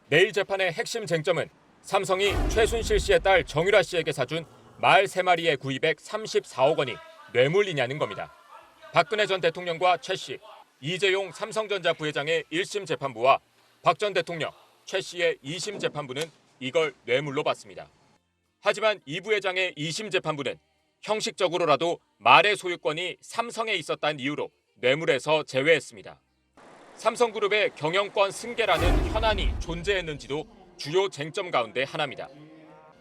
내일 재판의 핵심 쟁점은 삼성이 최순실 씨의 딸 정유라 씨에게 사준 말 3마리의 구입액 34억 원이 뇌물이냐는 겁니다. 박근혜 전 대통령과 최 씨, 이재용 삼성전자 부회장의 1심 재판부와 박 전 대통령, 최 씨의 2심 재판부는 이걸 뇌물로 봤습니다. 하지만 이 부회장의 2심 재판부는 형식적으로라도 말의 소유권이 삼성에 있었다는 이유로 뇌물에서 제외했습니다. 삼성그룹의 경영권 승계라는 현안이 존재했는지도 주요 쟁점 가운데 하나입니다.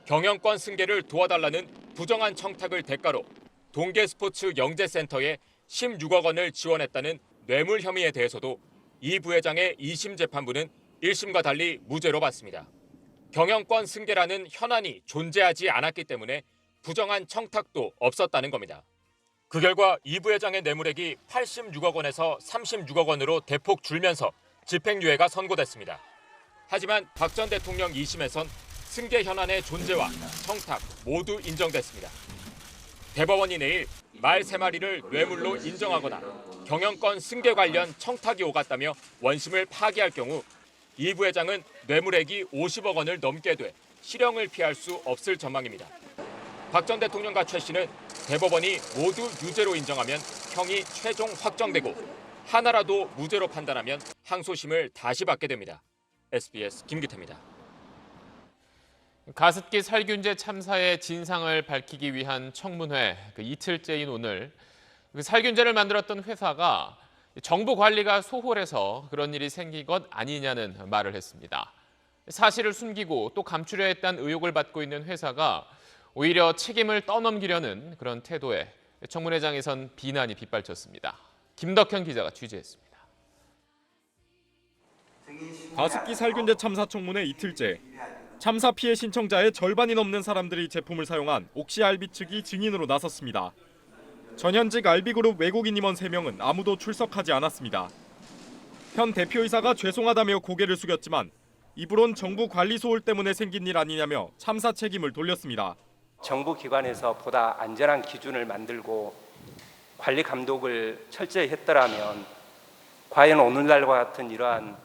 경영권 승계를 도와달라는 부정한 청탁을 대가로 동계스포츠 영재센터에 16억 원을 지원했다는 뇌물 혐의에 대해서도 이 부회장의 2심 재판부는 1심과 달리 무죄로 봤습니다. 경영권 승계라는 현안이 존재하지 않았기 때문에 부정한 청탁도 없었다는 겁니다. 그 결과 이 부회장의 뇌물액이 86억 원에서 36억 원으로 대폭 줄면서 집행유예가 선고됐습니다. 하지만 박 전 대통령 2심에선 승계 현안의 존재와 청탁 모두 인정됐습니다. 대법원이 내일 말 3마리를 뇌물로 인정하거나 경영권 승계 관련 청탁이 오갔다며 원심을 파기할 경우 이 부회장은 뇌물액이 50억 원을 넘게 돼 실형을 피할 수 없을 전망입니다. 박 전 대통령과 최 씨는 대법원이 모두 유죄로 인정하면 형이 최종 확정되고 하나라도 무죄로 판단하면 항소심을 다시 받게 됩니다. SBS 김기태입니다. 가습기 살균제 참사의 진상을 밝히기 위한 청문회 이틀째인 오늘 살균제를 만들었던 회사가 정부 관리가 소홀해서 그런 일이 생긴 것 아니냐는 말을 했습니다. 사실을 숨기고 또 감추려 했다는 의혹을 받고 있는 회사가 오히려 책임을 떠넘기려는 그런 태도에 청문회장에선 비난이 빗발쳤습니다. 김덕현 기자가 취재했습니다. 가습기 살균제 참사 청문회 이틀째. 참사 피해 신청자의 절반이 넘는 사람들이 제품을 사용한 옥시알비 측이 증인으로 나섰습니다. 전현직 알비그룹 외국인 임원 3명은 아무도 출석하지 않았습니다. 현 대표이사가 죄송하다며 고개를 숙였지만 입으론 정부 관리 소홀 때문에 생긴 일 아니냐며 참사 책임을 돌렸습니다. 정부 기관에서 보다 안전한 기준을 만들고 관리 감독을 철저히 했더라면 과연 오늘날과 같은 이러한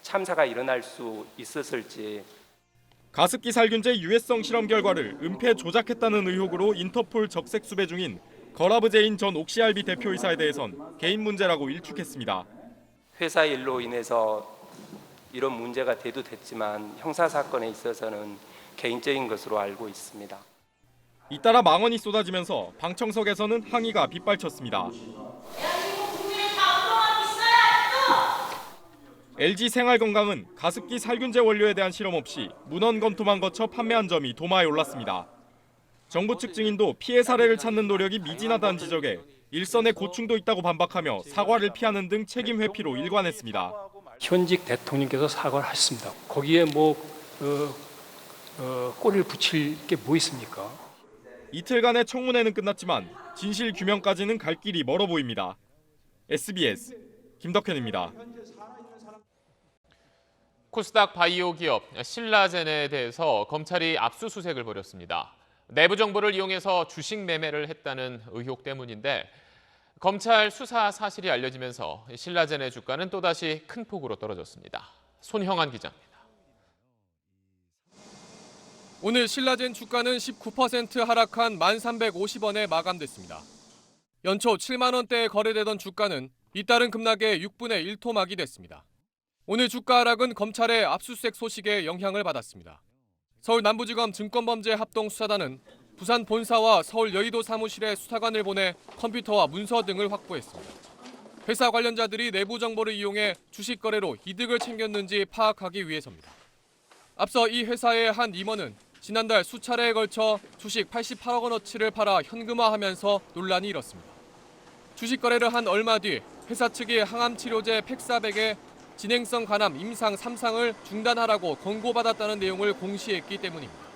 참사가 일어날 수 있었을지. 가습기 살균제 유해성 실험 결과를 은폐 조작했다는 의혹으로 인터폴 적색 수배 중인 거라브제인 전 옥시알비 대표이사에 대해선 개인 문제라고 일축했습니다. 회사 일로 인해서 이런 문제가 대두됐지만 형사사건에 있어서는 개인적인 것으로 알고 있습니다. 잇따라 망언이 쏟아지면서 방청석에서는 항의가 빗발쳤습니다. LG 생활건강은 가습기 살균제 원료에 대한 실험 없이 문헌 검토만 거쳐 판매한 점이 도마에 올랐습니다. 정부 측 증인도 피해 사례를 찾는 노력이 미진하다는 지적에 일선의 고충도 있다고 반박하며 사과를 피하는 등 책임 회피로 일관했습니다. 현직 대통령께서 사과를 하셨습니다. 거기에 꼬리를 붙일 게 뭐 있습니까? 이틀간의 청문회는 끝났지만 진실 규명까지는 갈 길이 멀어 보입니다. SBS 김덕현입니다. 코스닥 바이오 기업 신라젠에 대해서 검찰이 압수수색을 벌였습니다. 내부 정보를 이용해서 주식 매매를 했다는 의혹 때문인데 검찰 수사 사실이 알려지면서 신라젠의 주가는 또다시 큰 폭으로 떨어졌습니다. 손형한 기자입니다. 오늘 신라젠 주가는 19% 하락한 1,350원에 마감됐습니다. 연초 7만 원대에 거래되던 주가는 잇따른 급락에 6분의 1 토막이 됐습니다. 오늘 주가 하락은 검찰의 압수수색 소식에 영향을 받았습니다. 서울 남부지검 증권범죄합동수사단은 부산 본사와 서울 여의도 사무실에 수사관을 보내 컴퓨터와 문서 등을 확보했습니다. 회사 관련자들이 내부 정보를 이용해 주식 거래로 이득을 챙겼는지 파악하기 위해서입니다. 앞서 이 회사의 한 임원은 지난달 수차례에 걸쳐 주식 88억 원어치를 팔아 현금화하면서 논란이 일었습니다. 주식 거래를 한 얼마 뒤 회사 측이 항암치료제 팩사백의 진행성 간암 임상 3상을 중단하라고 권고받았다는 내용을 공시했기 때문입니다.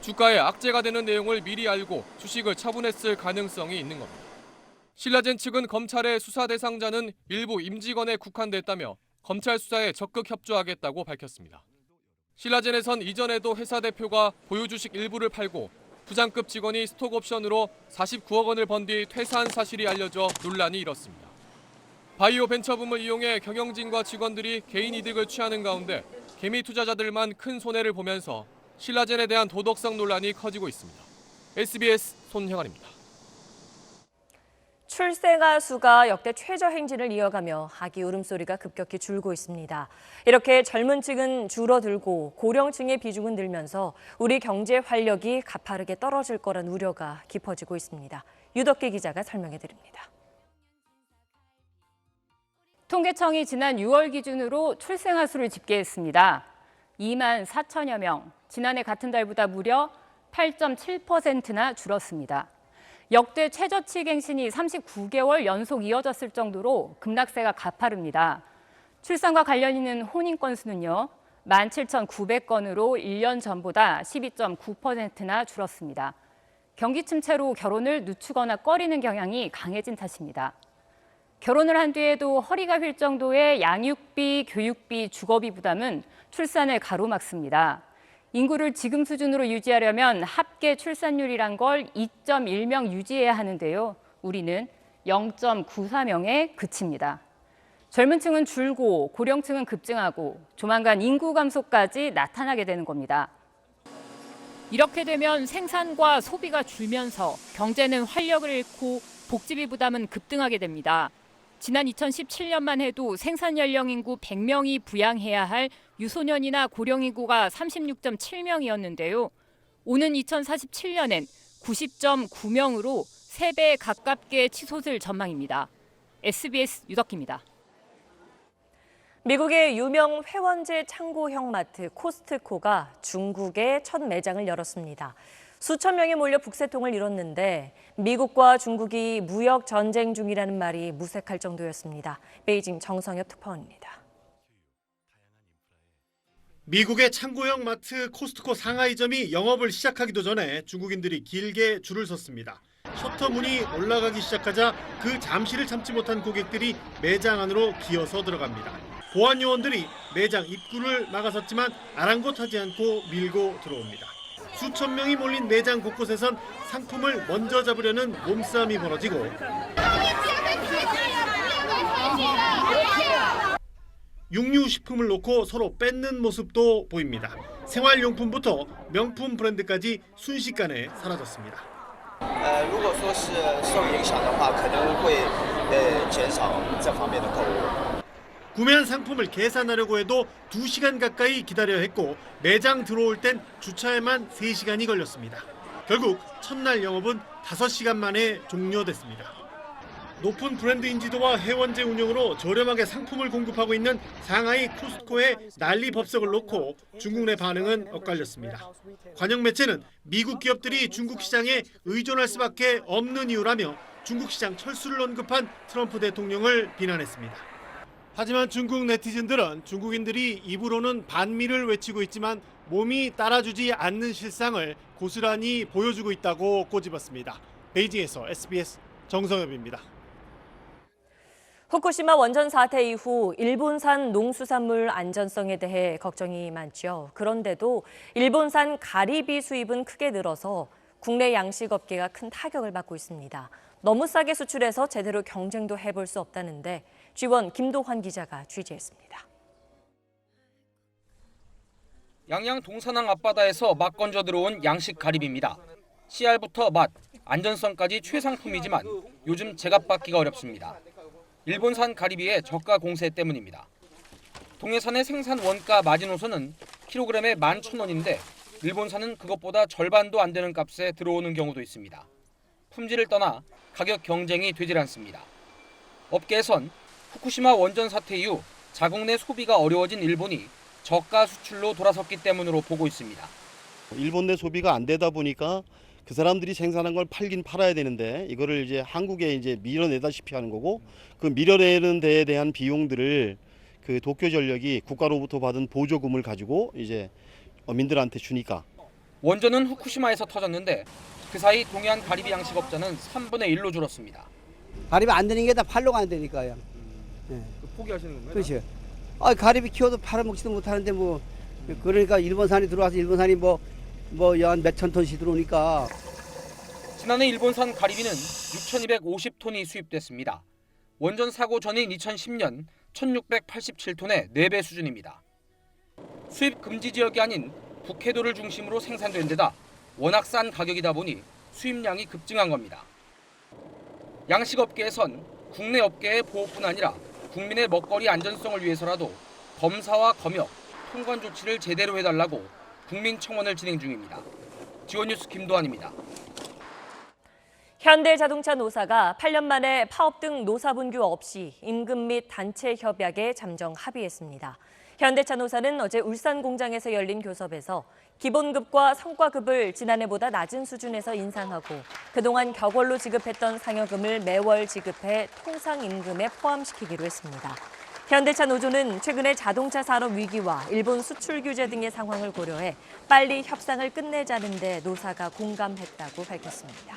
주가에 악재가 되는 내용을 미리 알고 주식을 처분했을 가능성이 있는 겁니다. 신라젠 측은 검찰의 수사 대상자는 일부 임직원에 국한됐다며 검찰 수사에 적극 협조하겠다고 밝혔습니다. 신라젠에선 이전에도 회사 대표가 보유 주식 일부를 팔고 부장급 직원이 스톡옵션으로 49억 원을 번 뒤 퇴사한 사실이 알려져 논란이 일었습니다. 바이오 벤처붐을 이용해 경영진과 직원들이 개인 이득을 취하는 가운데 개미 투자자들만 큰 손해를 보면서 신라젠에 대한 도덕성 논란이 커지고 있습니다. SBS 손형환입니다. 출생아 수가 역대 최저 행진을 이어가며 아기 울음소리가 급격히 줄고 있습니다. 이렇게 젊은 층은 줄어들고 고령층의 비중은 늘면서 우리 경제 활력이 가파르게 떨어질 거란 우려가 깊어지고 있습니다. 유덕기 기자가 설명해 드립니다. 통계청이 지난 6월 기준으로 출생아 수를 집계했습니다. 2만 4천여 명, 지난해 같은 달보다 무려 8.7%나 줄었습니다. 역대 최저치 갱신이 39개월 연속 이어졌을 정도로 급락세가 가파릅니다. 출산과 관련 있는 혼인 건수는요, 17,900건으로 1년 전보다 12.9%나 줄었습니다. 경기 침체로 결혼을 늦추거나 꺼리는 경향이 강해진 탓입니다. 결혼을 한 뒤에도 허리가 휠 정도의 양육비, 교육비, 주거비 부담은 출산을 가로막습니다. 인구를 지금 수준으로 유지하려면 합계 출산율이란 걸 2.1명 유지해야 하는데요. 우리는 0.94명에 그칩니다. 젊은 층은 줄고 고령층은 급증하고 조만간 인구 감소까지 나타나게 되는 겁니다. 이렇게 되면 생산과 소비가 줄면서 경제는 활력을 잃고 복지비 부담은 급등하게 됩니다. 지난 2017년만 해도 생산 연령 인구 100명이 부양해야 할 유소년이나 고령 인구가 36.7명이었는데요. 오는 2047년엔 90.9명으로 3배 가깝게 치솟을 전망입니다. SBS 유덕기입니다. 미국의 유명 회원제 창고형 마트 코스트코가 중국에 첫 매장을 열었습니다. 수천 명이 몰려 북새통을 이뤘는데 미국과 중국이 무역 전쟁 중이라는 말이 무색할 정도였습니다. 베이징 정성엽 특파원입니다. 미국의 창고형 마트 코스트코 상하이점이 영업을 시작하기도 전에 중국인들이 길게 줄을 섰습니다. 셔터 문이 올라가기 시작하자 그 잠시를 참지 못한 고객들이 매장 안으로 기어서 들어갑니다. 보안 요원들이 매장 입구를 막아섰지만 아랑곳하지 않고 밀고 들어옵니다. 수천 명이 몰린 매장 곳곳에선 상품을 먼저 잡으려는 몸싸움이 벌어지고 육류식품을 놓고 서로 뺏는 모습도 보입니다. 생활용품부터 명품 브랜드까지 순식간에 사라졌습니다. 如果说是受影响的话，可能会减少这方面的购物。 구매한 상품을 계산하려고 해도 2시간 가까이 기다려야 했고 매장 들어올 땐 주차에만 3시간이 걸렸습니다. 결국 첫날 영업은 5시간 만에 종료됐습니다. 높은 브랜드 인지도와 회원제 운영으로 저렴하게 상품을 공급하고 있는 상하이 코스트코의 난리 법석을 놓고 중국 내 반응은 엇갈렸습니다. 관영 매체는 미국 기업들이 중국 시장에 의존할 수밖에 없는 이유라며 중국 시장 철수를 언급한 트럼프 대통령을 비난했습니다. 하지만 중국 네티즌들은 중국인들이 입으로는 반미를 외치고 있지만 몸이 따라주지 않는 실상을 고스란히 보여주고 있다고 꼬집었습니다. 베이징에서 SBS 정성엽입니다. 후쿠시마 원전 사태 이후 일본산 농수산물 안전성에 대해 걱정이 많죠. 그런데도 일본산 가리비 수입은 크게 늘어서 국내 양식업계가 큰 타격을 받고 있습니다. 너무 싸게 수출해서 제대로 경쟁도 해볼 수 없다는데 G1 김도환 기자가 취재했습니다. 양양 동산항 앞바다에서 막 건져 들어온 양식 가리비입니다. 씨알부터 맛, 안전성까지 최상품이지만 요즘 제값받기가 어렵습니다. 일본산 가리비의 저가 공세 때문입니다. 동해산의 생산 원가 마지노선은 킬로그램에 11,000원인데 일본산은 그것보다 절반도 안 되는 값에 들어오는 경우도 있습니다. 품질을 떠나 가격 경쟁이 되질 않습니다. 업계에선 후쿠시마 원전 사태 이후 자국 내 소비가 어려워진 일본이 저가 수출로 돌아섰기 때문으로 보고 있습니다. 일본 내 소비가 안 되다 보니까 그 사람들이 생산한 걸 팔긴 팔아야 되는데 이거를 이제 한국에 이제 밀어내다시피 하는 거고, 그 밀어내는 데에 대한 비용들을 그 도쿄전력이 국가로부터 받은 보조금을 가지고 이제 민들한테 주니까. 원전은 후쿠시마에서 터졌는데 그 사이 동해안 가리비 양식업자는 3분의 1로 줄었습니다. 가리비 안 되는 게 다 팔로가 안 되니까요. 네. 포기하시는 건가요? 그렇죠. 가리비 키워도 팔아먹지도 못하는데 뭐, 그러니까 일본산이 들어와서 일본산이 한 몇천 톤씩 들어오니까. 지난해 일본산 가리비는 6,250톤이 수입됐습니다. 원전 사고 전인 2010년 1,687톤의 4배 수준입니다. 수입 금지 지역이 아닌 북해도를 중심으로 생산된 데다 워낙 싼 가격이다 보니 수입량이 급증한 겁니다. 양식업계에선 국내 업계의 보호뿐 아니라 국민의 먹거리 안전성을 위해서라도 검사와 검역, 통관 조치를 제대로 해달라고 국민청원을 진행 중입니다. 지원뉴스 김도환입니다. 현대자동차 노사가 8년 만에 파업 등 노사 분규 없이 임금 및 단체 협약에 잠정 합의했습니다. 현대차 노사는 어제 울산 공장에서 열린 교섭에서 기본급과 성과급을 지난해보다 낮은 수준에서 인상하고 그동안 격월로 지급했던 상여금을 매월 지급해 통상임금에 포함시키기로 했습니다. 현대차 노조는 최근에 자동차 산업 위기와 일본 수출 규제 등의 상황을 고려해 빨리 협상을 끝내자는 데 노사가 공감했다고 밝혔습니다.